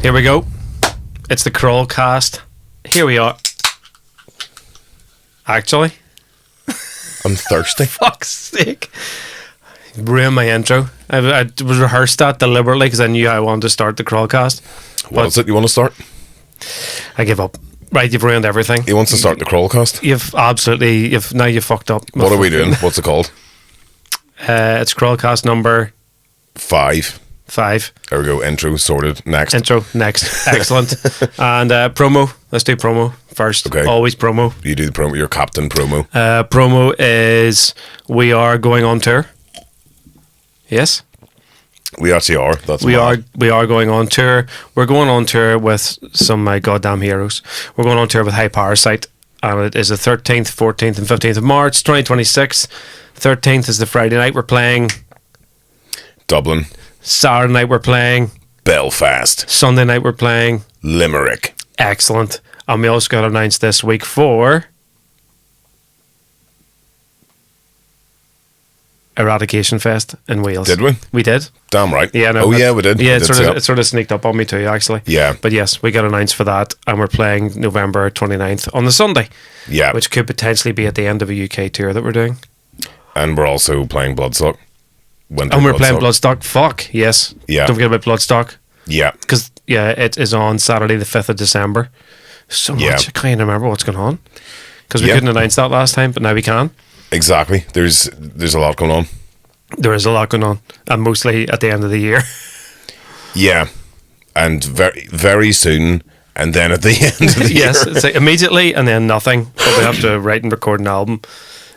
Here we go. It's the CrawlCast. Here we are. Actually, I'm thirsty. fuck's sake. Ruined my intro. I was rehearsed that deliberately because I knew I wanted to start the CrawlCast. What is it you want to start? I give up. Right, you've ruined everything. He wants to start the CrawlCast. Now you've fucked up. What are we doing? What's it called? It's CrawlCast number 5. 5. There we go. Intro sorted. Next. Intro next. Excellent. And promo. Let's do promo first. Okay. Always promo. You do the promo. Your captain promo. Promo is we are going on tour. Yes. We actually are. We are going on tour. We're going on tour with some of my goddamn heroes. We're going on tour with High Parasite, and it is the 13th, 14th, and 15th of March, 2026. 13th is the Friday night. We're playing Dublin. Saturday night we're playing Belfast. Sunday night we're playing Limerick. Excellent. And we also got announced this week for Eradicationfest in Wales. Did we? We did. Damn right. Yeah. No, oh yeah, we did. Yeah, we it sort of sneaked up on me too, actually. Yeah. But yes, we got announced for that, and we're playing November 29th on the Sunday. Yeah. Which could potentially be at the end of a UK tour that we're doing. And we're also playing Bloodstock Winter. And we're playing Bloodstock. Fuck, yes. Yeah. Don't forget about Bloodstock. Yeah. Because, yeah, it is on Saturday the 5th of December. So much. Yeah. I can't even remember what's going on. Because we couldn't announce that last time, but now we can. Exactly. There's a lot going on. There is a lot going on. And mostly at the end of the year. Yeah. And very, very soon, and then at the end of the yes, year. it's like immediately and then nothing. But we have to write and record an album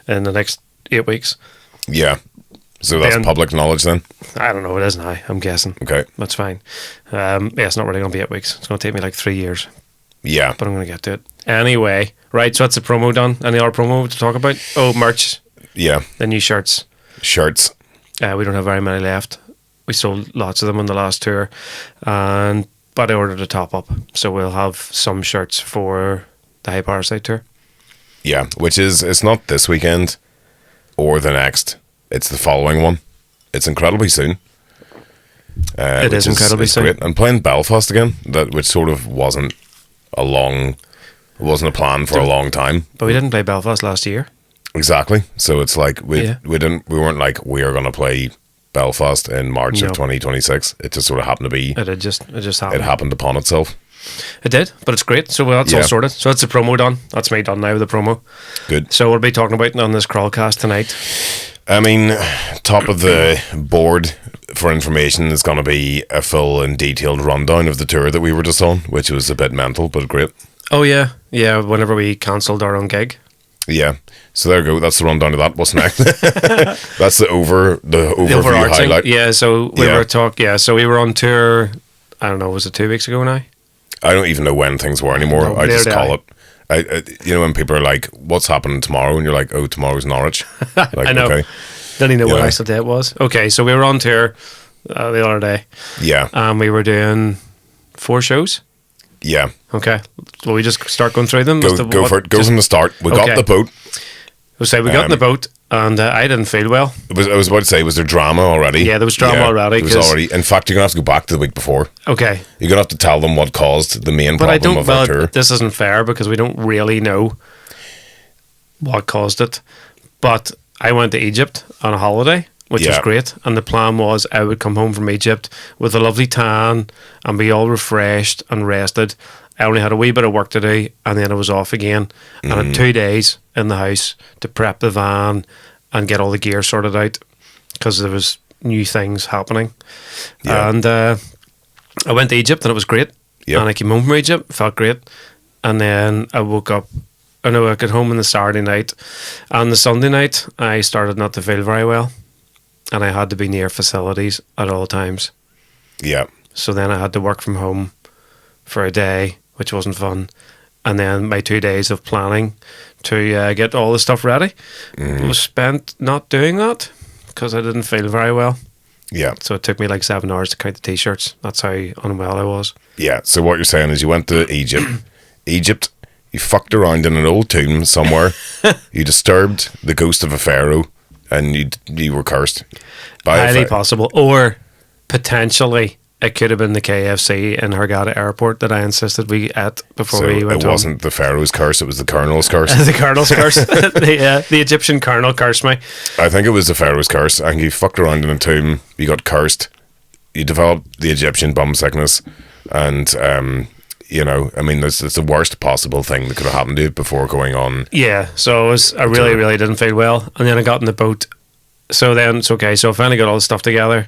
in the next 8 weeks. Yeah. So that's public knowledge then? I don't know. It is now. I'm guessing. Okay. That's fine. It's not really going to be 8 weeks. It's going to take me like 3 years. Yeah. But I'm going to get to it. Anyway, right. So that's the promo done. Any other promo to talk about? Oh, merch. Yeah. The new shirts. Shirts. We don't have very many left. We sold lots of them on the last tour. But I ordered a top up. So we'll have some shirts for the High Parasite tour. Yeah. Which is, it's not this weekend or the next. It's the following one. It's incredibly soon. It is incredibly soon. Great. And playing Belfast again, which sort of wasn't a plan for a long time. But we didn't play Belfast last year. Exactly. So it's like we weren't like we are going to play Belfast in March of 2026. It just sort of happened to be. It just happened. It happened upon itself. It did, but it's great. So that's all sorted. So that's the promo done. That's me done now with the promo. Good. So we'll be talking about it on this CrawlCast tonight. I mean, top of the board for information is going to be a full and detailed rundown of the tour that we were just on, which was a bit mental, but great. Oh, yeah. Yeah, whenever we cancelled our own gig. Yeah. So there you go. That's the rundown of that. What's next? That's the overview highlight. Yeah, so we were on tour, I don't know, was it 2 weeks ago now? I don't even know when things were anymore. No, I just call it. When people are like, what's happening tomorrow? And you're like, oh, tomorrow's Norwich. Like, I know. Okay. Didn't even know what actual day it was. Okay, so we were on tour the other day. Yeah. And we were doing 4 shows. Yeah. Okay. Will we just start going through them? Go for it. Go from the start. We got the boat. We'll say we got in the boat, and I didn't feel well. I was about to say, was there drama already? Yeah, there was drama already. There was already. In fact, you're going to have to go back to the week before. Okay. You're going to have to tell them what caused the main problem of our tour. This isn't fair because we don't really know what caused it. But I went to Egypt on a holiday, which was great. And the plan was I would come home from Egypt with a lovely tan and be all refreshed and rested. I only had a wee bit of work to do, and then I was off again. And I had 2 days in the house to prep the van and get all the gear sorted out because there was new things happening. Yeah. And I went to Egypt, and it was great. Yep. And I came home from Egypt, felt great. And then I woke up. I got home on the Saturday night. And the Sunday night, I started not to feel very well. And I had to be near facilities at all times. Yeah. So then I had to work from home for a day, which wasn't fun. And then my 2 days of planning to get all the stuff ready was spent not doing that because I didn't feel very well. Yeah. So it took me like 7 hours to count the t-shirts. That's how unwell I was. Yeah. So what you're saying is you went to Egypt, you fucked around in an old tomb somewhere, you disturbed the ghost of a pharaoh, and you were cursed. Highly possible. Or potentially it could have been the KFC in Hurghada Airport that I insisted we ate before we went it home. wasn't the Pharaoh's curse, it was the Colonel's curse. The Colonel's curse. The Egyptian Colonel cursed me. I think it was the Pharaoh's curse. I think you fucked around in a tomb, you got cursed, you developed the Egyptian bum sickness, and you know, I mean, it's the worst possible thing that could have happened to you before going on. Yeah, so I really didn't feel well, and then I got in the boat. So then it's okay. So I finally got all the stuff together,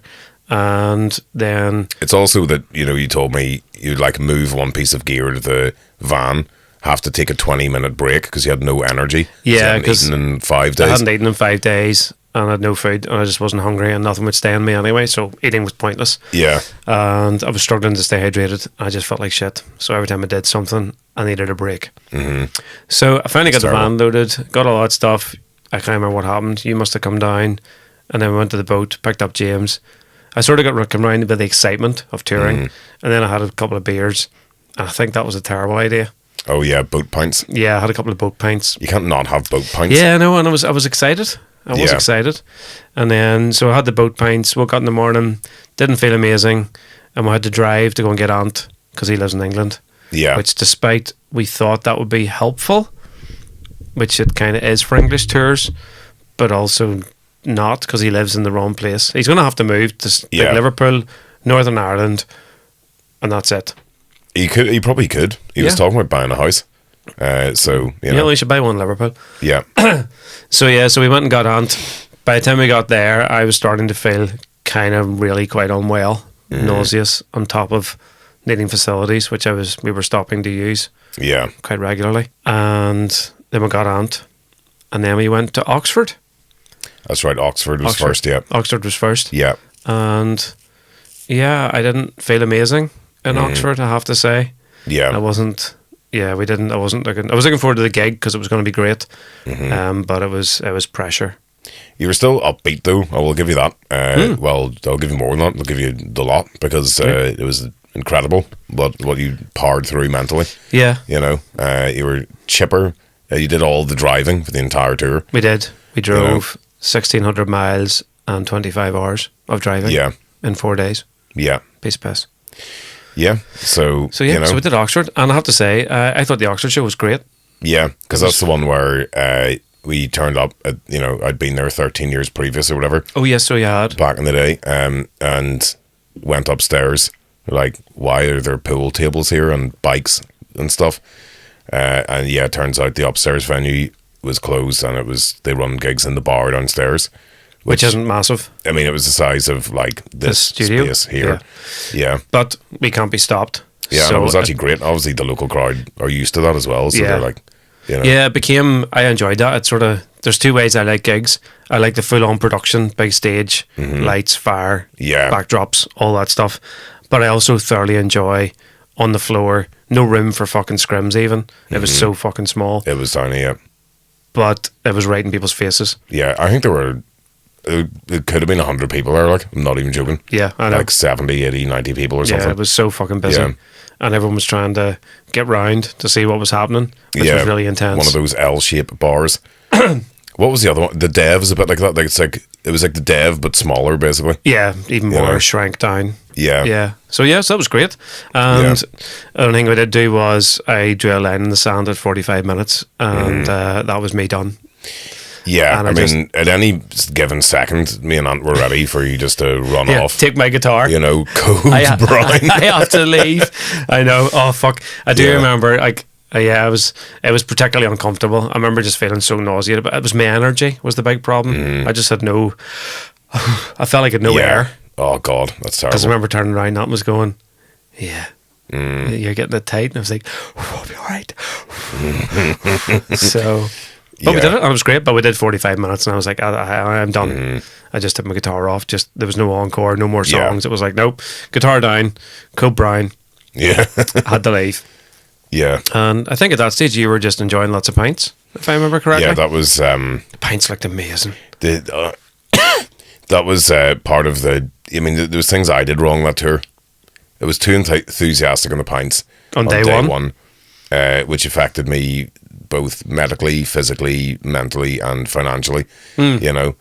and then it's also that, you know, you told me you'd like move one piece of gear to the van, have to take a 20-minute break because you had no energy. Yeah, because you hadn't eaten in 5 days. I hadn't eaten in 5 days. And I had no food, and I just wasn't hungry, and nothing would stay in me anyway, so eating was pointless. Yeah. And I was struggling to stay hydrated. I just felt like shit. So every time I did something, I needed a break. Mm-hmm. So I finally got the terrible. van loaded, got all that stuff. I can't remember what happened. You must have come down, and then we went to the boat, picked up James. I sort of got come round by the excitement of touring, and then I had a couple of beers, and I think that was a terrible idea. Oh yeah, boat pints. Yeah, I had a couple of boat pints. You can't not have boat pints. Yeah, no, and I was excited. I was excited. And then, so I had the boat pints, woke up in the morning, didn't feel amazing, and we had to drive to go and get Ant, because he lives in England. Yeah. Which, despite we thought that would be helpful, which it kind of is for English tours, but also not, because he lives in the wrong place. He's going to have to move to Liverpool, Northern Ireland, and that's it. He probably could. He was talking about buying a house. So, you know. Yeah, we should buy one in Liverpool. Yeah. So we went and got Ant. By the time we got there, I was starting to feel kind of really quite unwell, nauseous, on top of needing facilities, which we were stopping to use quite regularly. And then we got Ant, and then we went to Oxford. That's right, Oxford was first, yeah. Oxford was first. Yeah. And yeah, I didn't feel amazing in Oxford, I have to say. Yeah. I wasn't looking forward to the gig because it was going to be great. But it was pressure. You were still upbeat though, I will give you that. Well, I'll give you more than that, I'll give you the lot, because it was incredible what you powered through mentally. Yeah. You know, you were chipper, you did all the driving for the entire tour. We did. We drove 1,600 miles and 25 hours of driving in 4 days. Yeah. Piece of piss. Yeah, so yeah, you know. So we did Oxford, and I have to say, I thought the Oxford show was great. Yeah, because that's the one where we turned up. You know, I'd been there 13 years previous or whatever. Oh yes, so you had back in the day, and went upstairs. Like, why are there pool tables here and bikes and stuff? And yeah, it turns out the upstairs venue was closed, and they run gigs in the bar downstairs. Which isn't massive. I mean, it was the size of like this studio space here. Yeah. But we can't be stopped. Yeah, so and it was actually great. Obviously, the local crowd are used to that as well. So they're like, you know. Yeah, I enjoyed that. It's sort of, there's two ways I like gigs. I like the full-on production, big stage, lights, fire, backdrops, all that stuff. But I also thoroughly enjoy on the floor, no room for fucking scrims even. It was so fucking small. It was tiny, yeah. But it was right in people's faces. Yeah, I think it could have been 100 people there, like, I'm not even joking. Yeah, I know. Like 70, 80, 90 people or something. Yeah, it was so fucking busy. Yeah. And everyone was trying to get round to see what was happening, which was really intense. One of those L-shaped bars. What was the other one? The Dev is a bit like that. Like it was like the Dev, but smaller, basically. Yeah, even more shrank down. Yeah. Yeah. So, yes, that was great. And the only thing we did do was I drew a line in the sand at 45 minutes, and that was me done. Yeah, I mean, at any given second, me and Ant were ready for you just to run off. Take my guitar. You know, code Brian. I have to leave. I know. Oh, fuck. I do remember, like, it was particularly uncomfortable. I remember just feeling so nauseated, but it was my energy was the big problem. I just had I felt like I had no air. Oh, God, that's terrible. Because I remember turning around, Ant was going, you're getting it tight. And I was like, I'll be all right. So... But we did it, and it was great. But we did 45 minutes, and I was like, I'm done. I just took my guitar off. There was no encore, no more songs. It was like, nope, guitar down, Code Brian. Yeah. Had to leave. Yeah. And I think at that stage, you were just enjoying lots of pints, if I remember correctly. Yeah, that was... the pints looked amazing. That was part of the... I mean, there was things I did wrong that tour. It was too enthusiastic on the pints. On day one. Which affected me both medically, physically, mentally, and financially. You know,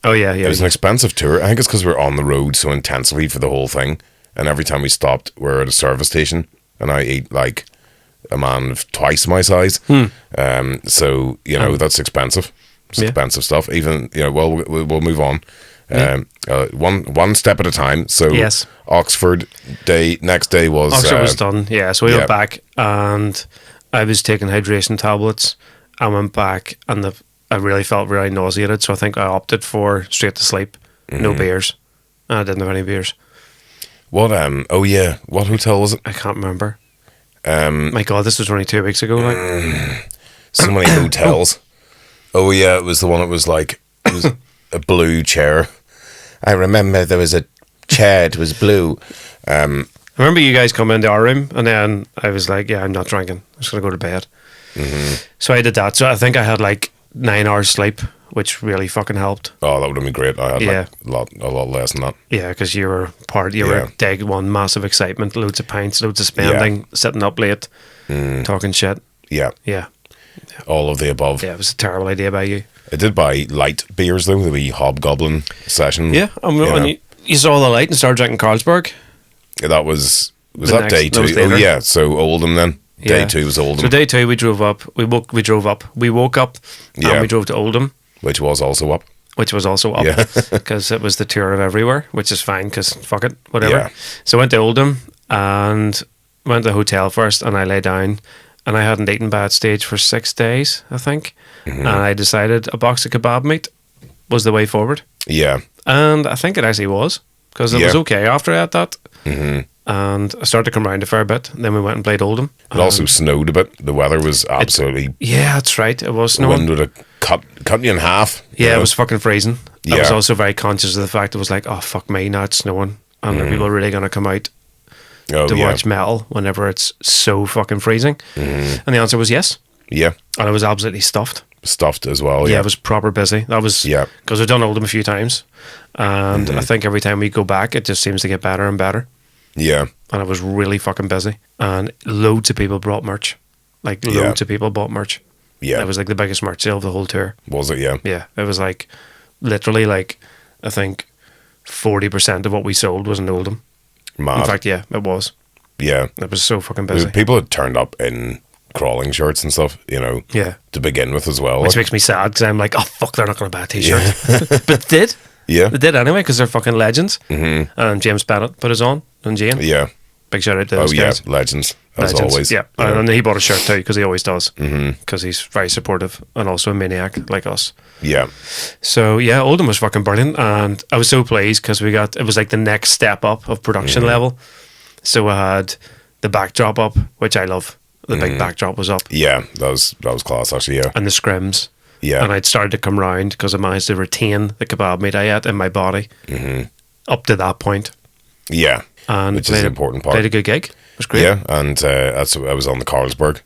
Oh yeah, It was an expensive tour. I think it's because we were on the road so intensely for the whole thing, and every time we stopped, we're at a service station, and I ate like a man of twice my size. So that's expensive. It's expensive stuff. Even well, we'll move on. One step at a time. So yes. Oxford day. Next day was Oxford was done. Yeah, so we went back, and I was taking hydration tablets. I went back, and I really felt very nauseated. So I think I opted for straight to sleep. No beers. I didn't have any beers. What? Oh yeah. What hotel was it? I can't remember. My God, this was only 2 weeks ago. Like so many hotels. Oh yeah, it was the one. It was like it was a blue chair. I remember there was a chair. It was blue. I remember you guys come into our room, and then I was like, "Yeah, I'm not drinking. I'm just gonna go to bed." So I did that. So I think I had like 9 hours sleep, which really fucking helped. Oh, that would have been great. I had like a lot less than that. Yeah, because you were day one, massive excitement, loads of pints, loads of spending, sitting up late, talking shit. Yeah. All of the above. Yeah, it was a terrible idea by you. I did buy light beers though, the wee hobgoblin session. Yeah, when you saw the light and started drinking Carlsberg. That was that day 2? Oh yeah, so Oldham then. Day 2 was Oldham. So day 2 we drove up. We woke up and we drove to Oldham, which was also up. Because it was the tour of everywhere, which is fine because fuck it, whatever. Yeah. So I went to Oldham and went to the hotel first, and I lay down, and I hadn't eaten by that stage for 6 days, I think, and I decided a box of kebab meat was the way forward. Yeah. And I think it actually was, because it was okay after I had that. And I started to come around a fair bit. And then we went and played Oldham. It also snowed a bit. The weather was absolutely... Yeah, that's right. It was snowing. The wind would have cut you in half. Yeah, it was fucking freezing. I was also very conscious of the fact it was like, oh, fuck me, now it's snowing. And are people really going to come out to watch metal whenever it's so fucking freezing? And the answer was yes. Yeah. And I was absolutely stuffed. Stuffed as well, Yeah, it was proper busy. That was... Because we've done Oldham a few times. And I think every time we go back, it just seems to get better and better. Yeah. And I was really fucking busy. And loads of people brought merch. Like, loads of people bought merch. Yeah. It was like the biggest merch sale of the whole tour. Was it? Yeah. Yeah. It was like, literally like, I think 40% of what we sold was in Oldham. Mad. In fact, yeah, it was. Yeah. It was so fucking busy. People had turned up in crawling shirts and stuff, to begin with as well. Which makes me sad, because I'm like, oh, fuck, they're not going to buy a t-shirt. But they did. Yeah. They did anyway, because they're fucking legends. And James Bennett put his on, and Jane. Yeah. Big shout out to those guys. Legends, as always. Yeah, and he bought a shirt too, because he always does. Because he's very supportive, and also a maniac like us. Yeah. So yeah, Oldham was fucking brilliant, and I was so pleased because it was like the next step up of production level. So I had the backdrop up, which I love. The big backdrop was up. Yeah, that was class actually. Yeah. And the scrims. Yeah. And I'd started to come round because I managed to retain the kebab meat I ate in my body up to that point. Yeah. And which is an important part. Played a good gig. It was great. Yeah, and I was on the Carlsberg.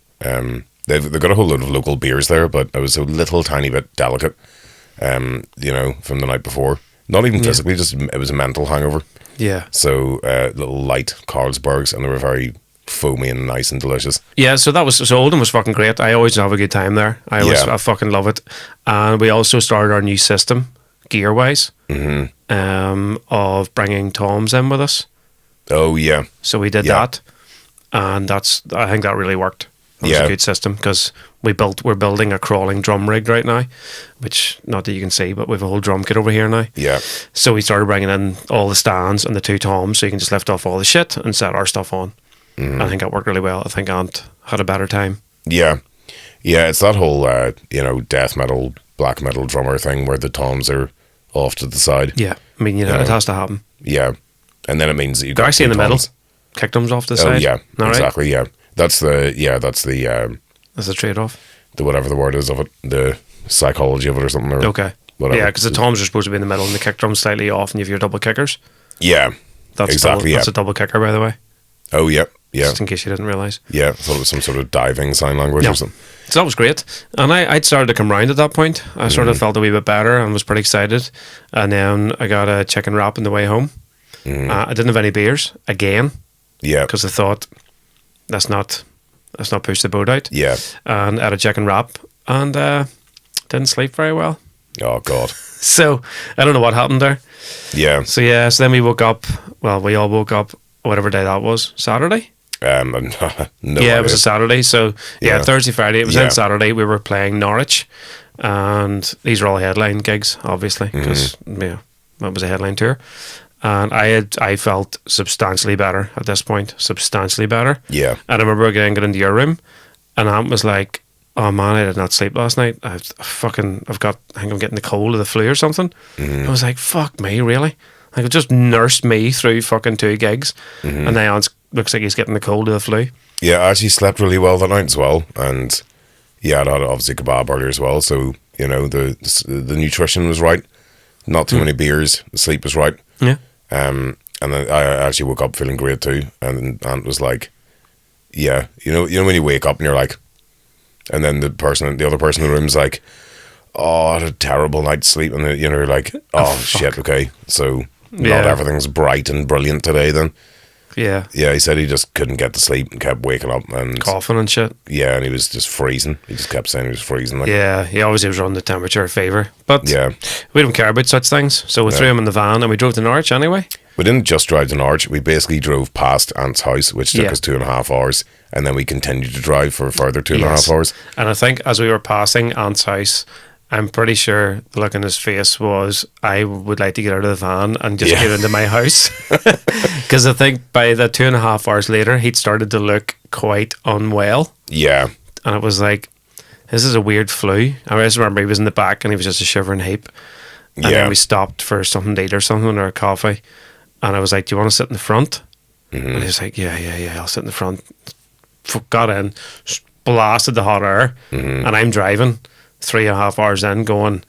They've got a whole load of local beers there, but I was a little tiny bit delicate, from the night before. Not even physically, just it was a mental hangover. Yeah. So little light Carlsbergs, and they were very foamy and nice and delicious. Yeah, so Oldham was fucking great. I always have a good time there. I fucking love it. And we also started our new system, gear wise, of bringing toms in with us. Oh yeah. So we did that, and I think that really worked. It was a good system, because we're building a crawling drum rig right now, which, not that you can see, but we have a whole drum kit over here now. Yeah. So we started bringing in all the stands and the 2 toms, so you can just lift off all the shit and set our stuff on. I think that worked really well. I think Ant had a better time. Yeah. Yeah, it's that whole, death metal, black metal drummer thing where the toms are off to the side. Yeah. I mean, it has to happen. Yeah. And then it means that you've got actually in the middle. toms. Kick toms off the side. Yeah, exactly, yeah. That's the trade-off. The whatever the word is of it, the psychology of it or something. Or okay. Whatever. Yeah, because the toms are supposed to be in the middle and the kick drum's slightly off, and you have your double kickers. Yeah, exactly. That's a double kicker, by the way. Oh, yeah. Just in case you didn't realise. Yeah, I thought it was some sort of diving sign language or something. So that was great. And I'd started to come round at that point. I sort of felt a wee bit better and was pretty excited. And then I got a chicken wrap on the way home. I didn't have any beers again. Yeah. Because I thought, let's not push the boat out. Yeah. And I had a chicken wrap and didn't sleep very well. Oh, God. So I don't know what happened there. Yeah. So so then we woke up. Well, we all woke up whatever day that was. Saturday. No Yeah, it was a Saturday. So Yeah. Thursday, Friday. It was Yeah. then Saturday. We were playing Norwich, and these are all headline gigs, obviously, because that was a headline tour. And I felt substantially better at this point, substantially better. Yeah. And I remember getting into your room, and Aunt was like, "Oh man, I did not sleep last night. I think I'm getting the cold or the flu or something." I was like, "Fuck me, really?" Like, it just nursed me through fucking 2 gigs, and now Aunt looks like he's getting the cold or the flu. Yeah, I actually slept really well that night as well, and I'd had obviously kebab earlier as well, so the nutrition was right, not too many beers, the sleep was right. Yeah. And then I actually woke up feeling great too, and then Aunt was like, "Yeah, you know when you wake up and you're like," and then the other person in the room's like, "Oh, I had a terrible night's sleep," and then, you're like, "Oh shit, okay, so not everything's bright and brilliant today then." Yeah. Yeah, he said he just couldn't get to sleep and kept waking up and Coughing and shit. yeah, and he was just freezing. He just kept saying he was freezing. Like, Yeah, he always was running the temperature fever. But yeah, we don't care about such things. So we threw him in the van and we drove to Norwich anyway. we didn't just drive to Norwich. We basically drove past Aunt's house, which took us 2.5 hours, and then we continued to drive for a further 2.5 hours. And I think as we were passing Aunt's house, I'm pretty sure the look on his face was, I would like to get out of the van and just get into my house. Because I think by the 2.5 hours later, he'd started to look quite unwell. Yeah, And it was like, this is a weird flu. I just remember he was in the back and he was just a shivering heap. And then we stopped for something to eat or something, or a coffee. And I was like, "Do you want to sit in the front?" And he was like, yeah, I'll sit in the front. Got in, blasted the hot air, and I'm driving 3.5 hours in going,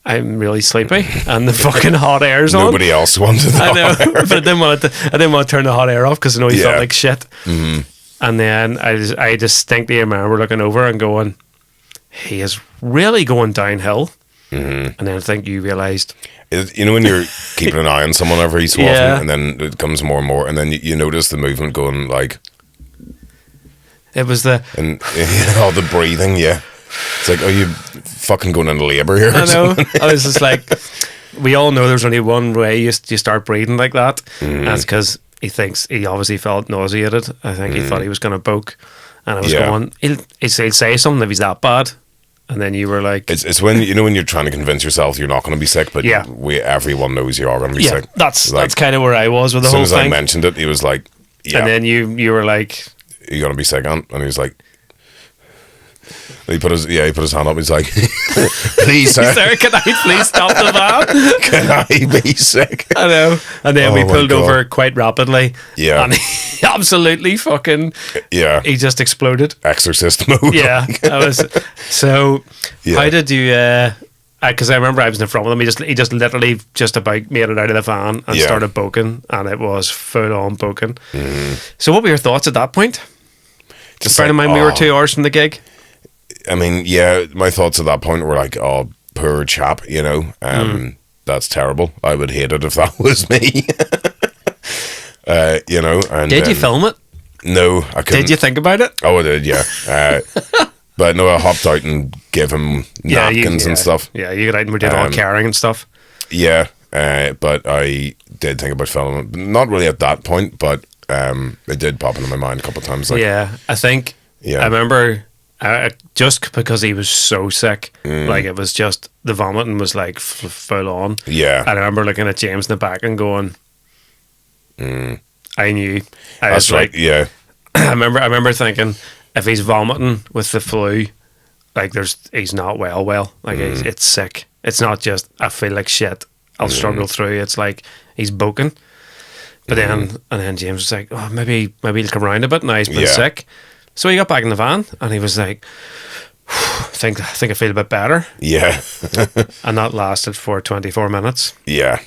I'm really sleepy, and the fucking hot air's on. nobody else wanted that. I know, but I didn't want to turn the hot air off because I know he felt like shit. And then I distinctly remember looking over and going, he is really going downhill. And then I think you realised, when you're keeping an eye on someone every so often, and then it comes more and more, and then you notice the movement going like, it was and all the breathing. Yeah, it's like, are you fucking going into labour here? I know. I was just like, we all know there's only one way you start breathing like that. And that's because he obviously felt nauseated. I think he thought he was going to boke, and I was going, he'll say something if he's that bad. And then you were like, it's when when you're trying to convince yourself you're not going to be sick, but everyone knows you are going to be sick. That's kind of where I was with the whole thing. As soon as I mentioned it, he was like, yeah. And then you were like, "Are you going to be sick, Aunt?" And he was like, he put his hand up. He's like, "Please, sir, can I please stop the van? Can I be sick?" I know. And then we pulled over quite rapidly. Yeah. And he absolutely fucking, he just exploded. Exorcist mode. Yeah. So, how did you, because I remember I was in the front with him, he just literally just about made it out of the van and started boking, and it was full on boking. So what were your thoughts at that point? Just bear in mind we were 2 hours from the gig. I mean, my thoughts at that point were like, "Oh, poor chap," that's terrible. I would hate it if that was me. And did you film it? No, I couldn't. Did you think about it? Oh, I did, yeah. But no, I hopped out and gave him napkins and stuff. Yeah, you got out and we did all carrying and stuff. Yeah, but I did think about filming it. Not really at that point, but it did pop into my mind a couple of times. Like, I think I remember just because he was so sick, like it was just the vomiting was like full on. Yeah, and I remember looking at James in the back and going, I knew. That's right. Like, yeah, I remember thinking, if he's vomiting with the flu, like he's not well. Like it's sick. It's not just I feel like shit, I'll struggle through. It's like he's boking. But then James was like, oh, maybe he'll come around a bit. Now he's been sick. So he got back in the van and he was like, I think I feel a bit better. Yeah. And that lasted for 24 minutes. Yeah.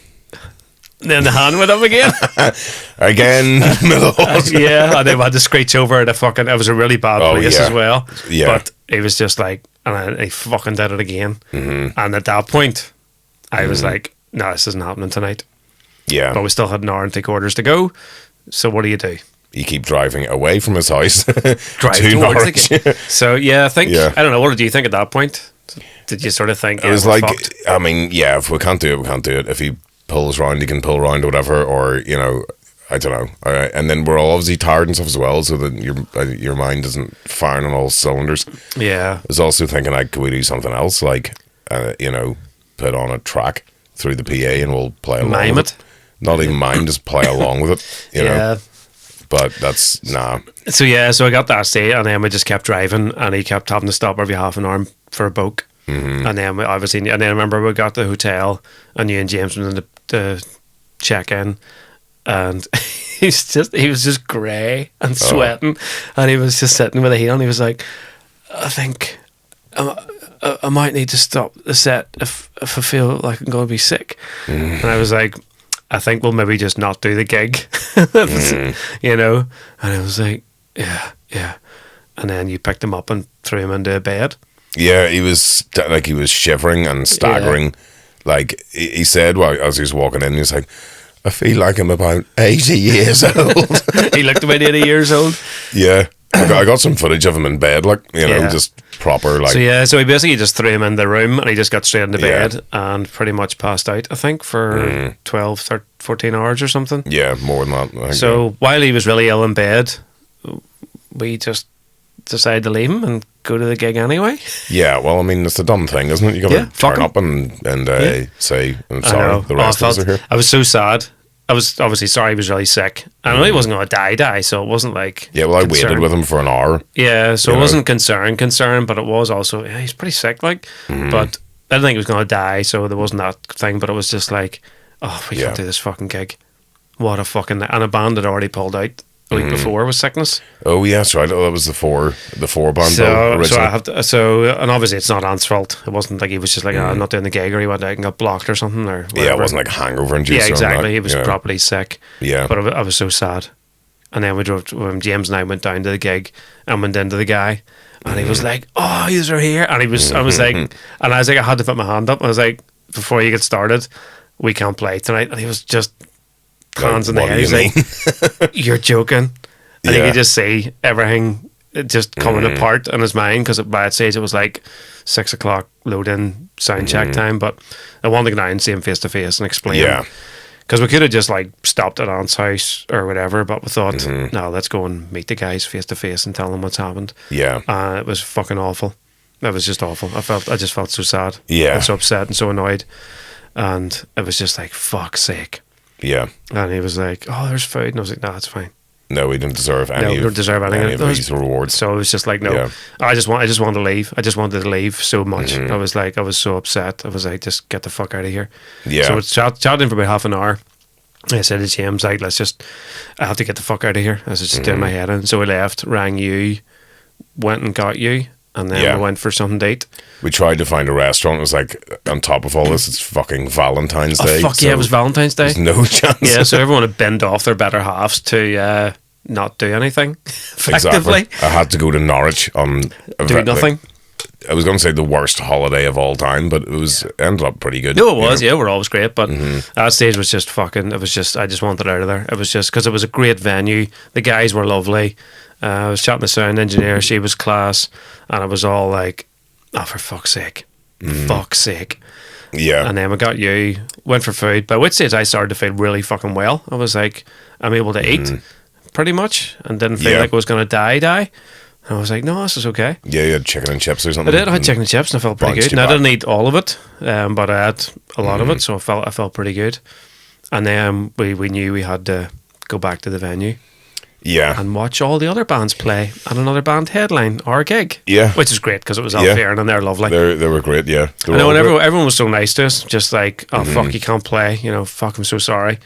Then the hand went up again. Again. Yeah, and they had to screech over it was a really bad place as well. Yeah. But he was just like, and he fucking did it again. And at that point, I was like, no, this isn't happening tonight. Yeah. But we still had an hour and 3/4 to go. So what do? You keep driving away from his house. Drive towards the gate. So I think, I don't know, what did you think at that point? did you sort of think it was we're like, fucked? I mean, yeah, if we can't do it, we can't do it. If he pulls round, he can pull round or whatever, or, you know, I don't know. And then we're all obviously tired and stuff as well, so that your mind isn't firing on all cylinders. Yeah. I was also thinking, like, could we do something else? Like, you know, put on a track through the PA and we'll play along Mime with it. Not even mime, just play along with it, you know? But that's, nah. So I got that state, and then we just kept driving, and he kept having to stop every half an hour for a boke. Mm-hmm. And then I remember we got to the hotel, and you and James went in to check in, and he was just grey and sweating, and he was just sitting with a heel, and he was like, I think I might need to stop the set if I feel like I'm going to be sick. And I was like, I think we'll maybe just not do the gig, you know. And I was like, yeah. And then you picked him up and threw him into a bed. Yeah, he was shivering and staggering. Like he said, as he was walking in, he was like, I feel like I'm about 80 years old. He looked about 80 years old. Yeah. I got some footage of him in bed, like, you know, just proper, like... So he basically just threw him in the room, and he just got straight into bed and pretty much passed out, I think, for 12, 13, 14 hours or something. Yeah, more than that. I think, so while he was really ill in bed, we just decided to leave him and go to the gig anyway. Yeah, well, I mean, it's a dumb thing, isn't it? You got to turn up and say, I'm sorry, the rest of us are here. I was so sad. I was obviously sorry he was really sick. I know he wasn't going to die, so it wasn't like... Yeah, well, I waited with him for an hour. Yeah, so it wasn't concern, but it was also, he's pretty sick, like. But I didn't think he was going to die, so there wasn't that thing, but it was just like, oh, we can't do this fucking gig. What a fucking... And a band had already pulled out the week before with sickness. Oh, yeah, that's right. That was the four band originally. And obviously it's not Ant's fault. It wasn't like he was just like, I'm not doing the gig, or he went out and got blocked or something, or whatever. Yeah, it wasn't like hangover and juice. Yeah, exactly. He was properly sick. Yeah. But I was so sad. And then we drove, James and I went down to the gig and went into the guy, and he was like, oh, you're here. And I was like, I had to put my hand up. I was like, before you get started, we can't play tonight. And he was just hands in the air. He's like, you're joking. And you could just see everything just coming apart in his mind, because by that stage it was like 6 o'clock load-in sound check time. But I wanted to go down and see him face to face and explain. Yeah. Because we could have just like stopped at Ant's house or whatever, but we thought, no, let's go and meet the guys face to face and tell them what's happened. Yeah. It was fucking awful. It was just awful. I just felt so sad. Yeah. And so upset and so annoyed. And it was just like, fuck's sake. Yeah. And he was like, oh, there's food. And I was like, no, it's fine. No, we didn't deserve any. We don't deserve anything. Of these rewards. So it was just like, no. Yeah. I just wanted to leave. I just wanted to leave so much. I was so upset. I was like, just get the fuck out of here. Yeah. So it's chatting for about half an hour. I said to James, like, I have to get the fuck out of here. I was just doing my head in. So we left, rang you, went and got you, and then we went for something to eat. We tried to find a restaurant. It was like, on top of all this, it's fucking Valentine's Day. Fuck yeah, it was Valentine's Day. There's no chance. Yeah, so everyone had binned off their better halves to not do anything, effectively. Exactly. I had to go to Norwich on... Do nothing. I was going to say the worst holiday of all time, but it ended up pretty good. No, it was, we're always great, but that stage was just fucking, I just wanted out of there. It was just, because it was a great venue, the guys were lovely, I was chatting to the sound engineer, she was class, and it was all like, oh, for fuck's sake. Fuck's sake. Yeah. And then we got you, went for food, by which stage I started to feel really fucking well. I was like, I'm able to eat, pretty much, and didn't feel like I was going to die. I was like, no, this is okay. Yeah, you had chicken and chips or something. I had chicken and chips, and I felt pretty good. And I didn't eat all of it, but I had a lot of it, so I felt pretty good. And then we knew we had to go back to the venue. Yeah. And watch all the other bands play and another band headline our gig. Yeah. Which is great, because it was Alfairn and they're lovely. They were great, yeah. I know, and everyone was so nice to us, just like, oh, fuck, you can't play, fuck, I'm so sorry.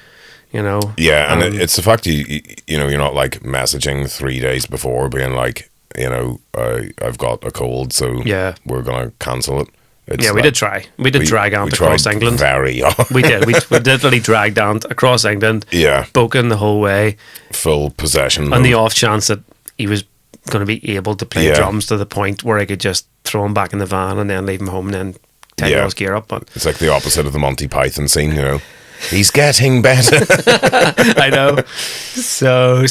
Yeah, and it's the fact you're not like messaging 3 days before being like, I've got a cold, so we're gonna cancel it. We did try. We did drag Ant across England. Very hard. We did. We literally dragged Ant across England. Yeah, spoken the whole way. Full possession. On the off chance that he was going to be able to play drums to the point where I could just throw him back in the van and then leave him home and then take all his gear up. But it's like the opposite of the Monty Python scene, He's getting better. I know. So.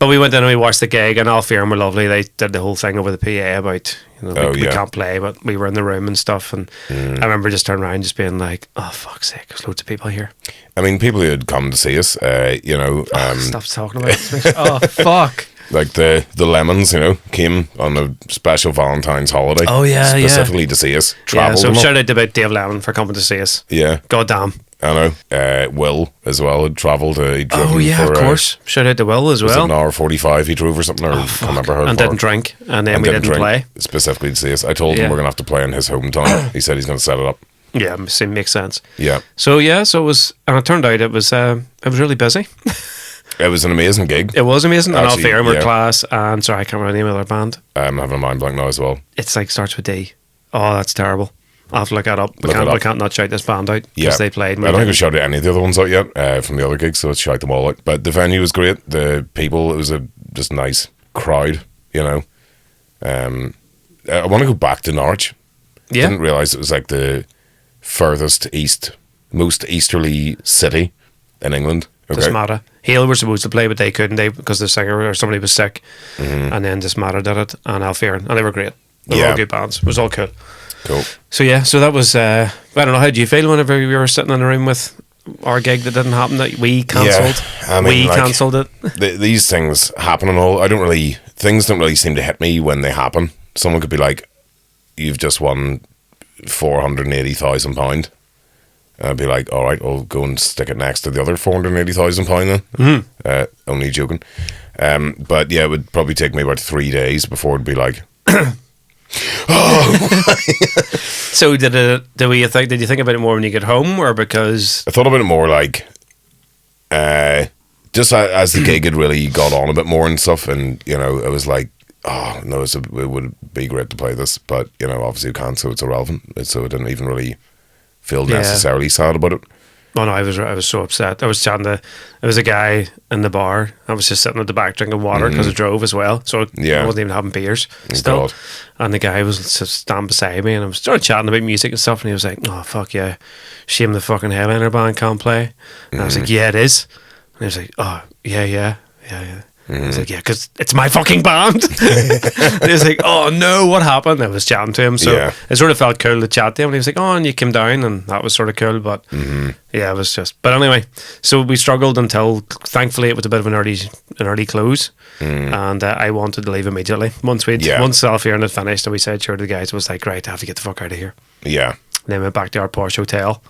But we went in and we watched the gig, and Alfie were lovely. They did the whole thing over the PA about, we can't play, but we were in the room and stuff. And I remember just turning around, just being like, "Oh fuck's sake, there's loads of people here." I mean, people who had come to see us, stop talking about it. Oh fuck. Like the Lemons, came on a special Valentine's holiday. Oh yeah, specifically to see us. Yeah, so shout out about Dave Lemon for coming to see us. Yeah, goddamn. I know. Will as well had travelled. Of course. Shout out to Will as well. Was it an hour 45 he drove or something? Or I can't remember how. And didn't drink, and then we didn't play specifically to see us. I told him we're gonna have to play in his hometown. He said he's gonna set it up. Yeah, makes sense. Yeah. So it was, and it turned out it was really busy. It was an amazing gig. It was amazing. And Alfie were class, and sorry, I can't remember the name of their band. I'm having a mind blank now as well. It's like starts with D. Oh, that's terrible. I'll have to look that up. We can't not shout this band out because they played. I don't think we shouted any of the other ones out yet from the other gigs, so let's shout them all out. But the venue was great. The people, it was a just nice crowd, I want to go back to Norwich. Yeah. Didn't realise it was like the furthest east, most easterly city in England. Okay. Desmata. Hale were supposed to play, but they couldn't. Because the singer or somebody was sick. And then Desmata did it, and Alfie, and they were great. They were all good bands. It was all cool. Cool. So that was, I don't know, how do you feel whenever we were sitting in a room with our gig that didn't happen, that we cancelled? Yeah, I mean, cancelled it. These things happen and all. Things don't really seem to hit me when they happen. Someone could be like, "You've just won £480,000. And I'd be like, all right, I'll go and stick it next to the other £480,000 then. Only joking. But yeah, it would probably take me about 3 days before it'd be like, oh. So did you think about it more when you get home, or because I thought about it more like just as the gig had really got on a bit more and stuff, and it was like, oh no, it would be great to play this, but obviously you can't, so it's irrelevant. So I didn't even really feel necessarily sad about it. Oh no, I was so upset. I was chatting to, there was a guy in the bar. I was just sitting at the back drinking water because I drove as well, so I wasn't even having beers still. God. And the guy was just standing beside me, and I was started chatting about music and stuff, and he was like, "Oh fuck yeah, shame the fucking headliner band can't play." And I was like, "Yeah, it is." And he was like, "Oh yeah." I was like, "Yeah, because it's my fucking band." And he was like, "Oh no, what happened?" I was chatting to him, so it sort of felt cool to chat to him. And he was like, "Oh, and you came down," and that was sort of cool. But it was just. But anyway, so we struggled until thankfully it was a bit of an early close, and I wanted to leave immediately once Alfie had finished, and we said sure to the guys, it was like, right, I have to get the fuck out of here. Yeah. And then we went back to our posh hotel.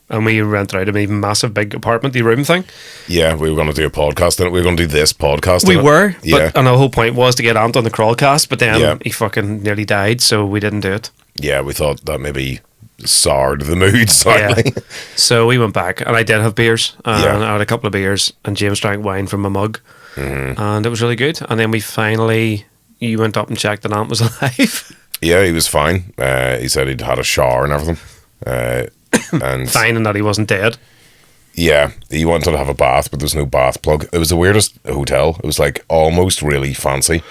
And we rented out an even massive big apartment-y room thing. Yeah, we were going to do a podcast in it. We were going to do this podcast in it. We were, and the whole point was to get Ant on the CrawlCast, but then he fucking nearly died, so we didn't do it. Yeah, we thought that maybe soured the mood slightly. Yeah. So we went back, and I did have beers, and I had a couple of beers, and James drank wine from a mug, and it was really good. And then you went up and checked that Ant was alive. Yeah, he was fine. He said he'd had a shower and everything. And fine, and that he wasn't dead. Yeah, he wanted to have a bath, but there was no bath plug. It was the weirdest hotel. It was like almost really fancy.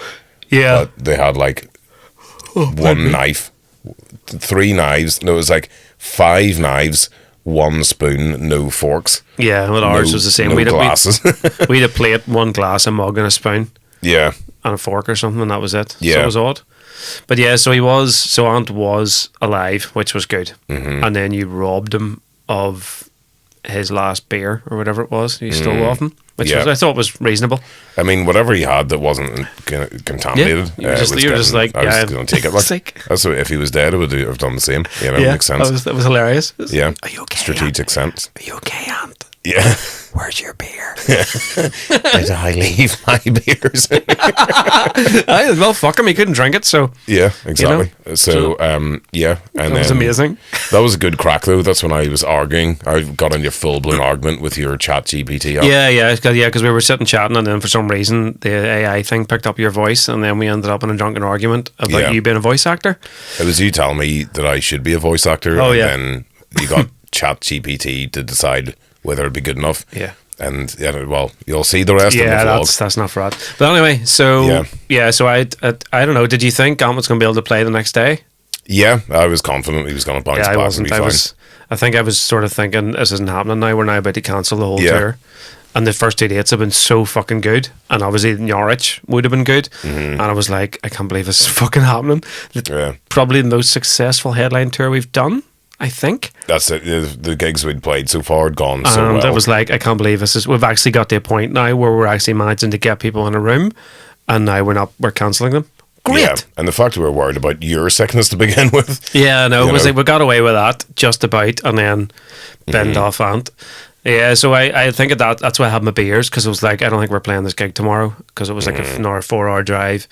Yeah, but they had like one knife, 3 knives. No, it was like 5 knives, 1 spoon, no forks. Yeah, well, ours was the same. No glasses. We had a plate, 1 glass, a mug, and a spoon. Yeah, and a fork or something, and that was it. Yeah, so it was odd. But yeah, so Ant was alive, which was good. And then you robbed him of his last beer or whatever it was you stole off him, which I thought was reasonable. I mean, whatever he had that wasn't contaminated. Yeah, I was going to take it like that's if he was dead, I would have done the same. Makes sense. That was hilarious. Yeah, are you okay, strategic Ant? sense. Are you okay, Ant? Yeah. Where's your beer? Did I leave my beers? Well, fuck him. He couldn't drink it, so yeah, exactly. So and that was amazing. That was a good crack, though. That's when I was arguing. I got into a full blown argument with your Chat GPT. Because we were sitting chatting, and then for some reason the AI thing picked up your voice, and then we ended up in a drunken argument about you being a voice actor. It was you telling me that I should be a voice actor, and then you got Chat GPT to decide whether it'd be good enough. Yeah. And well, you'll see the rest of the vlog. That's not for that. But anyway, so so I don't know. Did you think Ant was going to be able to play the next day? Yeah, I was confident he was going to bounce back and be fine. I think I was sort of thinking this isn't happening now. We're now about to cancel the whole tour. And the first 2 dates have been so fucking good. And obviously Norwich would have been good. And I was like, I can't believe this is fucking happening. Probably the most successful headline tour we've done, I think. That's it. The gigs we'd played so far had gone so and well. I was like, I can't believe we've actually got to a point now where we're actually managing to get people in a room, and now we're cancelling them. Great. Yeah, and the fact that we were worried about your sickness to begin with. Yeah, no, it was like we got away with that just about, and then bend off Ant. Yeah, so I think that's why I had my beers, because I was like, I don't think we're playing this gig tomorrow, because it was like another 4-hour drive.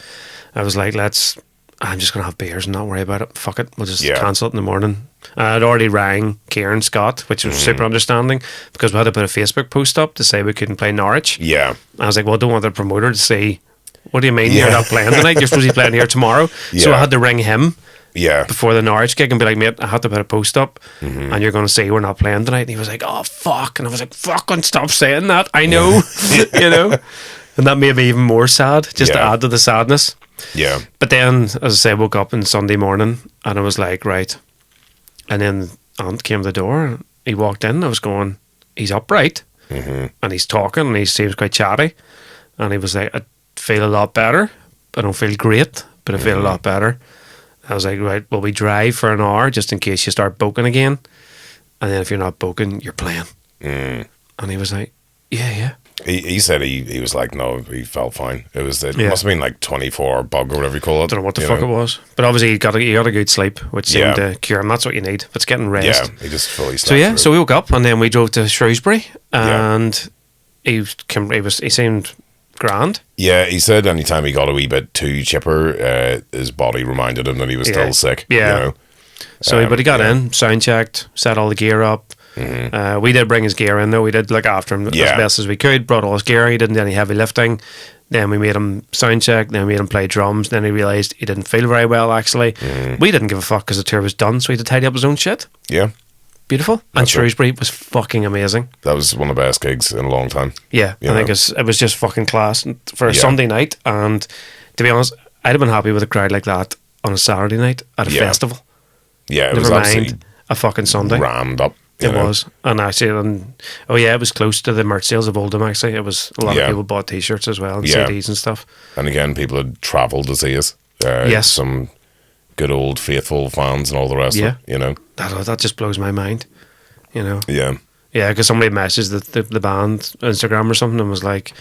I was like, I'm just going to have beers and not worry about it. Fuck it, we'll just cancel it in the morning. I'd already rang Kieran Scott, which was super understanding, because we had to put a Facebook post up to say we couldn't play Norwich. Yeah. I was like, well, I don't want the promoter to say, what do you mean you're not playing tonight? You're supposed to be playing here tomorrow. So I had to ring him before the Norwich gig and be like, mate, I had to put a post up and you're going to say we're not playing tonight. And he was like, oh, fuck. And I was like, fucking stop saying that. I know, And that made me even more sad, just to add to the sadness. Yeah. But then, as I say, I woke up on Sunday morning and I was like, right. And then Ant came to the door. He walked in. I was going, he's upright and he's talking and he seems quite chatty. And he was like, I feel a lot better. I don't feel great, but I feel a lot better. I was like, right, well, we drive for an hour just in case you start boking again. And then if you're not boking, you're playing. And he was like, yeah. He said he was like, no, he felt fine. It must have been like 24-hour bug or whatever you call it. I don't know what the fuck it was. But obviously he got a good sleep, which seemed to cure him. That's what you need. If it's getting rest. Yeah, he just fully slept. So we woke up and then we drove to Shrewsbury and he seemed grand. Yeah, he said anytime he got a wee bit too chipper, his body reminded him that he was still sick. Yeah. So, but he got in, sound checked, set all the gear up. We did bring his gear in though. We did look after him as best as we could. Brought all his gear. He didn't do any heavy lifting. Then we made him sound check. Then we made him play drums. Then he realised he didn't feel very well. Actually, we didn't give a fuck because the tour was done. So he had to tidy up his own shit. Yeah. Beautiful. And Shrewsbury was fucking amazing. That was one of the best gigs in a long time. Yeah, I think it was just fucking class for a Sunday night. And to be honest, I'd have been happy with a crowd like that on a Saturday night at a festival. Yeah, it Never was mind a fucking Sunday. Rammed up. It was. And actually, it was close to the merch sales of Oldham, actually. It was a lot of people bought t-shirts as well and CDs and stuff. And again, people had travelled to see us. Yes. Some good old faithful fans and all the rest of it, That just blows my mind, Yeah. Yeah, because somebody messaged the band Instagram or something and was like,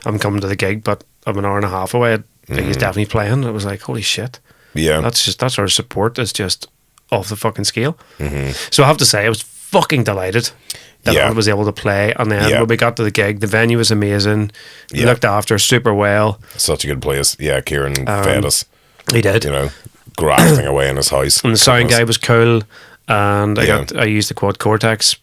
I'm coming to the gig, but I'm an hour and a half away. I think he's definitely playing. I was like, holy shit. Yeah. That's our support is just off the fucking scale. So I have to say, I was fucking delighted that I was able to play. And then when we got to the gig, the venue was amazing. Looked after us super well. Such a good place. Yeah, Kieran fed us. He did. Grafting away in his house. And the sound guy was cool. And I used the Quad Cortex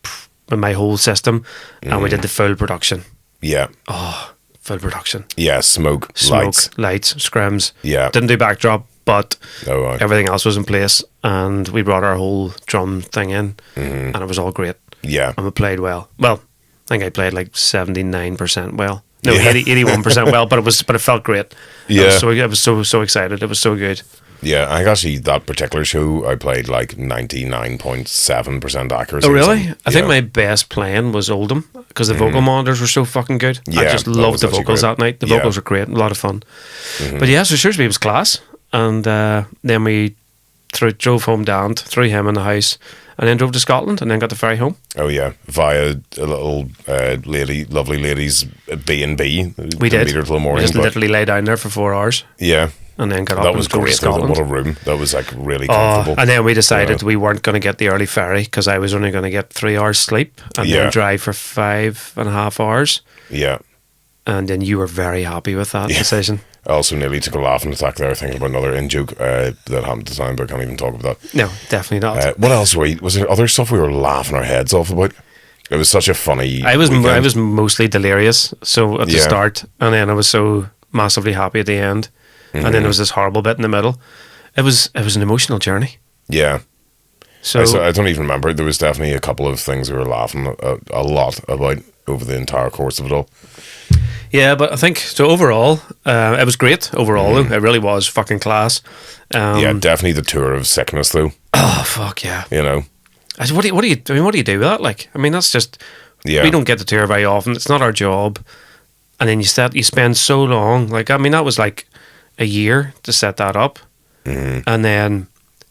with my whole system. And we did the full production. Yeah. Oh, full production. Yeah, smoke, lights, scrims. Yeah. Didn't do backdrop, but everything else was in place. And we brought our whole drum thing in. And it was all great. Yeah. And we played well. Well, I think I played like 79% well. No, 81% well, but it felt great. Yeah. I was so excited. It was so good. Yeah, I think actually that particular show I played like 99.7% accuracy. Oh really? I think my best playing was Oldham because the vocal monitors were so fucking good. Yeah, I just loved the vocals that night. The vocals were great, a lot of fun. But yeah, so Shrewsbury was class, and then we drove home down through him in the house, and then drove to Scotland, and then got the ferry home. Oh yeah, via a little lovely ladies B&B. We did. Meet her till the morning, we just literally lay down there for 4 hours. Yeah. And then got up that was and drove to great. Scotland. What a room. That was like really comfortable. And then we decided we weren't going to get the early ferry because I was only going to get 3 hours sleep and then drive for 5.5 hours. Yeah. And then you were very happy with that decision. I also nearly took a laughing attack there thinking about another in-joke that happened at the time, but I can't even talk about that. No, definitely not. What else was there other stuff we were laughing our heads off about? It was such a funny I was mostly delirious so at the start, and then I was so massively happy at the end. And then there was this horrible bit in the middle. It was an emotional journey. Yeah. So I don't even remember. There was definitely a couple of things we were laughing a lot about over the entire course of it all. Yeah, but I think so overall, it was great. Overall, though, it really was fucking class. Yeah, definitely the tour of sickness, though. Oh fuck yeah! You know, What do you do with that? Like, I mean, that's just Yeah. We don't get to tour very often. It's not our job. And then you spend so long. Like, I mean, that was like a year to set that up. And then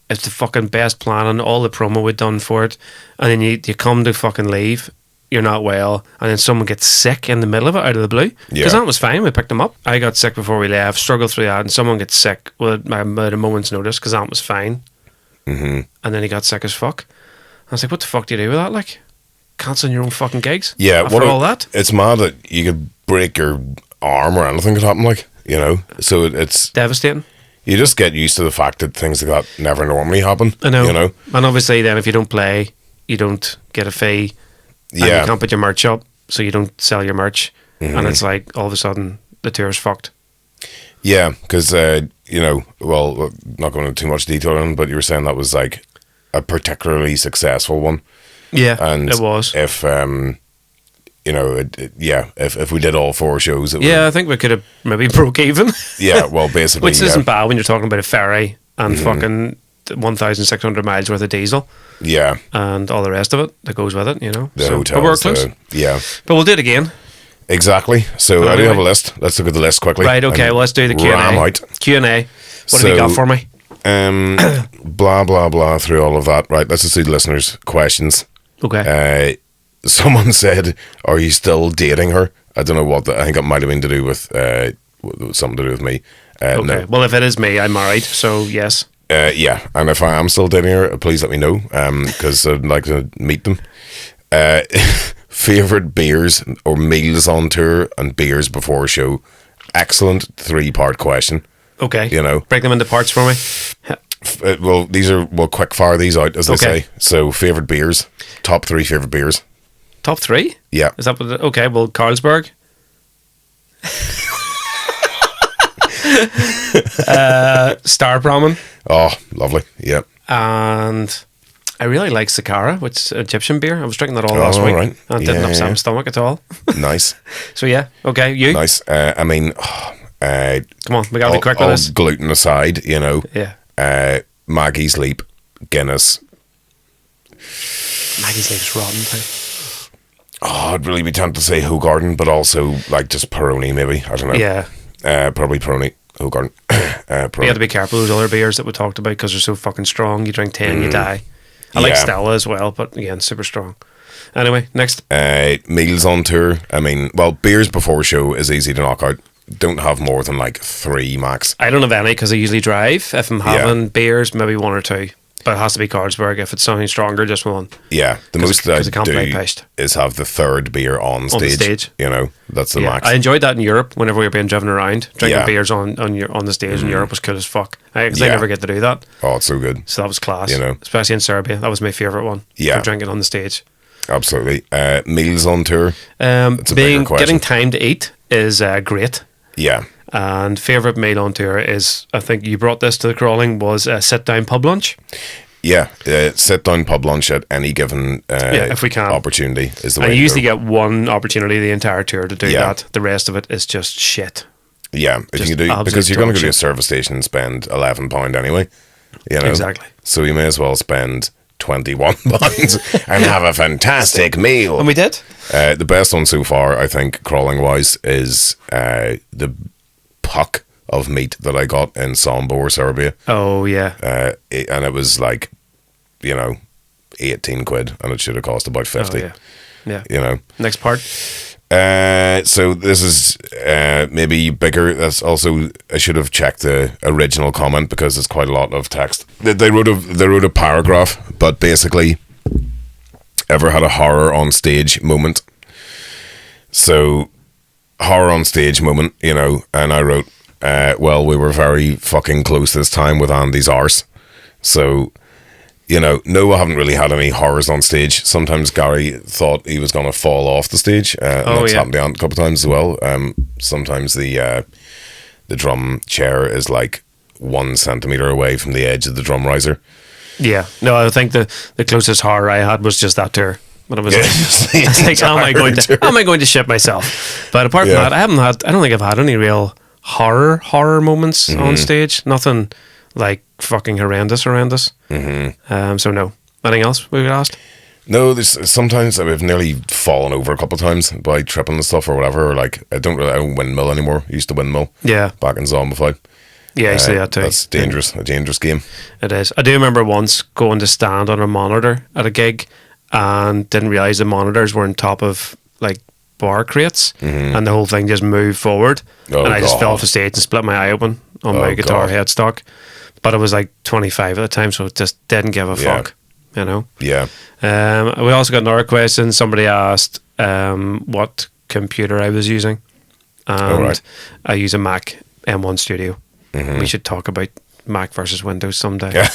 it's the fucking best plan and all the promo we'd done for it. And then you come to fucking leave. You're not well. And then someone gets sick in the middle of it out of the blue. Because that was fine. We picked them up. I got sick before we left, struggled through that. And someone gets sick with a moment's notice because that was fine. And then he got sick as fuck. I was like, what the fuck do you do with that? Like, cancelling your own fucking gigs? Yeah, after all that? It's mad that you could break your arm or anything could happen, like, you know? So it's devastating. You just get used to the fact that things like that never normally happen. I know. You know? And obviously then if you don't play, you don't get a fee. And you can't put your merch up, so you don't sell your merch. And it's like, all of a sudden, the tour's fucked. Yeah, because, you know, well, not going into too much detail on it, but you were saying that was like a particularly successful one. Yeah, and it was. If, you know, if we did all 4 shows, I think we could have maybe broke even. Yeah, well, basically. Which isn't bad when you're talking about a ferry and fucking 1,600 miles worth of diesel. Yeah. And all the rest of it that goes with it, you know. The hotels. But we're close. Yeah. But we'll do it again. Exactly. So I do have a list. Let's look at the list quickly. Right, okay, well, let's do the Q&A. Q&A. What have you got for me? Blah, blah, blah, through all of that. Right, let's just do the listeners' questions. Okay. Someone said, are you still dating her? I don't know what, I think it might have been to do with, something to do with me. Okay, no. Well, if it is me, I'm married, so yes. Yeah, and if I am still dating her, please let me know, because I'd like to meet them. Favourite beers or meals on tour and beers before a show. Excellent 3-part question. Okay. You know, break them into parts for me. Well, we'll quick fire these out, as they say. So, favourite beers. Top 3 favourite beers. Top 3? Yeah. Is that what? Okay, well, Carlsberg. Star Brahman. Oh, lovely. Yeah. And I really like Sakara, which is Egyptian beer. I was drinking that all last week. Right. And it didn't upset my stomach at all. Nice. So yeah, okay, you? Nice. I mean, come on, we gotta be quick with this. Gluten aside, you know. Yeah. Maggie's Leap, Guinness. Maggie's Leap's rotten too. Oh, I'd really be tempted to say Hoegaarden, but also like just Peroni maybe. I don't know. Yeah. Probably Peroni. Hoegaarden. You have to be careful with those other beers that we talked about because they're so fucking strong. You drink 10, you die. I like Stella as well, but again, super strong. Anyway, next. Meals on tour. I mean, well, beers before show is easy to knock out. Don't have more than like 3 max. I don't have any because I usually drive. If I'm having beers, maybe 1 or 2. But it has to be Carlsberg. If it's something stronger, just 1. Yeah, the most that I do is have the 3rd beer on stage. You know, that's the max. I enjoyed that in Europe whenever we were being driven around. Drinking beers on the stage in Europe was cool as fuck. I never get to do that. Oh, it's so good. So that was class. You know, especially in Serbia. That was my favourite one. Yeah. For drinking on the stage. Absolutely. Meals on tour. It's a bigger question. Getting time to eat is great. Yeah. And favourite meal on tour is, I think you brought this to the crawling, was a sit-down pub lunch. Yeah, sit-down pub lunch at any given if we can. opportunity is the way I to usually go. get 1 opportunity the entire tour to do that. The rest of it is just shit. Yeah, if you can do, because you're going to go to a service station and spend £11 anyway. You know? Exactly. So you may as well spend £21 and have a fantastic meal. And we did. The best one so far, I think, crawling-wise, is the puck of meat that I got in Sombor, Serbia. Oh, yeah. And it was like, you know, 18 quid, and it should have cost about 50. Oh, yeah. You know. Next part. So this is maybe bigger. That's also, I should have checked the original comment because it's quite a lot of text. They wrote a paragraph, but basically, ever had a horror on stage moment? So, horror on stage moment, you know, and I wrote, well, we were very fucking close this time with Andy's arse. So, you know, no, I haven't really had any horrors on stage. Sometimes Gary thought he was going to fall off the stage. And that's happened to Ant a couple of times as well. Sometimes the drum chair is like 1 centimetre away from the edge of the drum riser. Yeah. No, I think the closest horror I had was just that tour. But it was like how am I going to shit myself? But apart from that, I don't think I've had any real horror moments on stage. Nothing like fucking horrendous. So no. Anything else we got asked? No, there's sometimes I've nearly fallen over a couple of times by tripping and stuff or whatever. Or like I don't windmill anymore. I used to windmill. Yeah. Back in Zombified. Yeah, I see that too. That's dangerous. A dangerous game. It is. I do remember once going to stand on a monitor at a gig and didn't realise the monitors were on top of like bar crates, and the whole thing just moved forward, and I just fell off the stage and split my eye open on my guitar headstock. But I was like 25 at the time, so it just didn't give a fuck, you know. Yeah. We also got another question. Somebody asked what computer I was using, and I use a Mac M1 Studio. We should talk about Mac versus Windows someday. Yeah.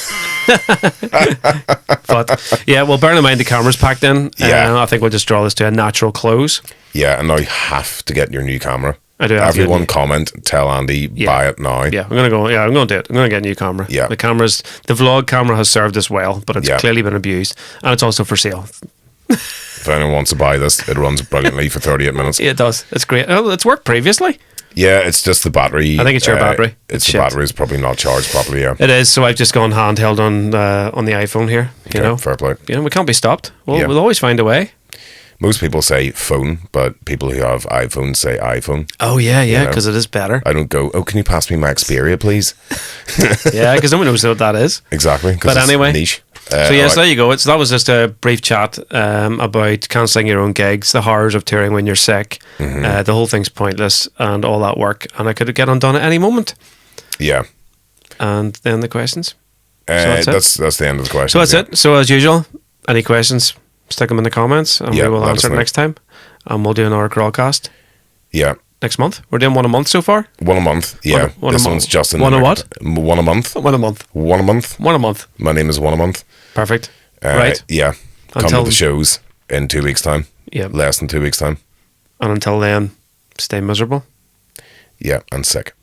But yeah, well, bearing in mind the camera's packed in, I think we'll just draw this to a natural close. Yeah, and now you have to get your new camera. I do. Everyone comment, tell Andy, buy it now. Yeah, I'm gonna go. Yeah, I'm gonna do it. I'm gonna get a new camera. Yeah, the vlog camera has served us well, but it's clearly been abused, and it's also for sale. If anyone wants to buy this, it runs brilliantly for 38 minutes. It does. It's great. Oh, it's worked previously. Yeah, it's just the battery. I think it's your battery. It's the battery is probably not charged properly. Yeah, it is. So I've just gone handheld on the iPhone here. You know, fair play. You know, we can't be stopped. We'll always find a way. Most people say phone, but people who have iPhones say iPhone. Oh yeah, because it is better. I don't go, oh, can you pass me my Xperia, please? Yeah, because no one knows what that is. Exactly. But anyway, niche. So yes, there you go. That was just a brief chat about cancelling your own gigs, the horrors of touring when you're sick. The whole thing's pointless and all that work, and I could get undone at any moment. Yeah. And then the questions. So that's the end of the questions. So that's it. So as usual, any questions, stick them in the comments, and we will answer it next time. And we'll do another CrawlCast. Yeah. Next month. We're doing one a month so far. One a month. Yeah. This one's just in one a what? One a month. One a month. One a month. One a month. My name is One a Month. Perfect. Right. Yeah. Come to the shows in 2 weeks' time. Yeah. Less than 2 weeks' time. And until then, stay miserable. Yeah, and sick.